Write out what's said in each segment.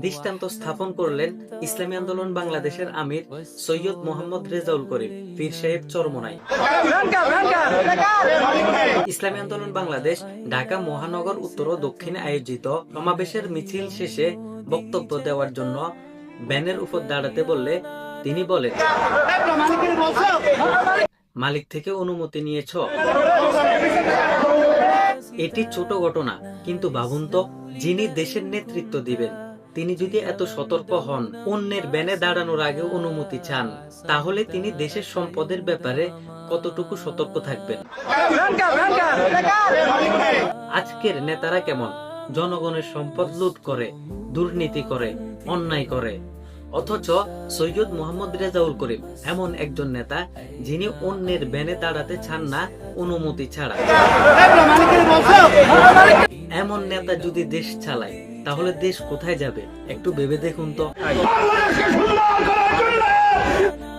দৃষ্টান্ত স্থাপন করলেন ইসলামী আন্দোলন বাংলাদেশের আমির সৈয়দ মোহাম্মদ রেজাউল করিম পীর সাহেব চরমোনাই। ইসলামী আন্দোলন বাংলাদেশ ঢাকা মহানগর উত্তর ও দক্ষিণে আয়োজিত সমাবেশের মিছিল শেষে বক্তব্য দেওয়ার জন্য ব্যানের উপর দাঁড়াতে বললে তিনি বলেন, মালিক থেকে অনুমতি নিয়েছ? এটি ছোট ঘটনা, কিন্তু ভাবুন তো, যিনি দেশের নেতৃত্ব দিবেন তিনি যদি এত সতর্ক হন, অন্যের ব্যানে দাঁড়ানোর আগে অনুমতি চান, তাহলে তিনি দেশের সম্পদের ব্যাপারে কতটুকু সতর্ক থাকবেন? আজকের নেতারা কেমন? জনগণের সম্পদ লুট করে, দুর্নীতি করে, অন্যায় করে। অথচ সৈয়দ মোহাম্মদ রেজাউল করিম এমন একজন নেতা যিনি অন্যের ব্যানে দাঁড়াতে চান না অনুমতি ছাড়া। এমন নেতা যদি দেশ চালায় তাহলে দেশ কোথায় যাবে একটু ভেবে দেখুন তো।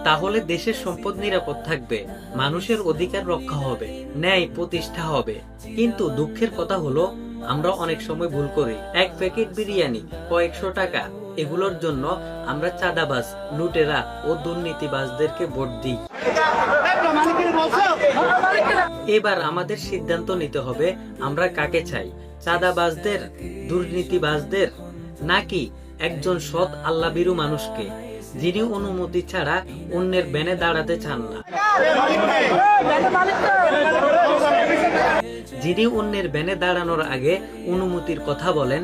তাহলে দেশের সম্পদ নিরাপদ থাকবে, মানুষের অধিকার রক্ষা হবে, ন্যায় প্রতিষ্ঠা হবে। কিন্তু দুঃখের কথা হলো, আমরা অনেক সময় ভুল করি। এক প্যাকেট বিরিয়ানি, কয়েকশো টাকা, এগুলোর জন্য আমরা চাঁদাবাজ, লুটেরা ও দুর্নীতিবাজদেরকে ভোট দিই। এবার আমাদের সিদ্ধান্ত নিতে হবে, আমরা কাকে চাই? চাঁদাবাজদের, দুর্নীতিবাজদের, নাকি একজন সৎ আল্লাহভীরু মানুষকে, যিনি অনুমতি ছাড়া অন্যের ব্যানে দাঁড়াতে চান না, যিনি অন্যের ব্যানে দাঁড়ানোর আগে অনুমতির কথা বলেন?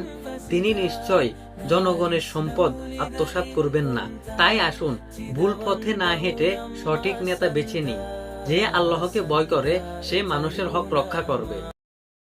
তিনি নিশ্চয় জনগণের সম্পদ আত্মসাৎ করবেন না। তাই আসুন ভুল পথে না হেঁটে সঠিক নেতা বেছে নিই। যে আল্লাহকে ভয় করে সে মানুষের হক রক্ষা করবে।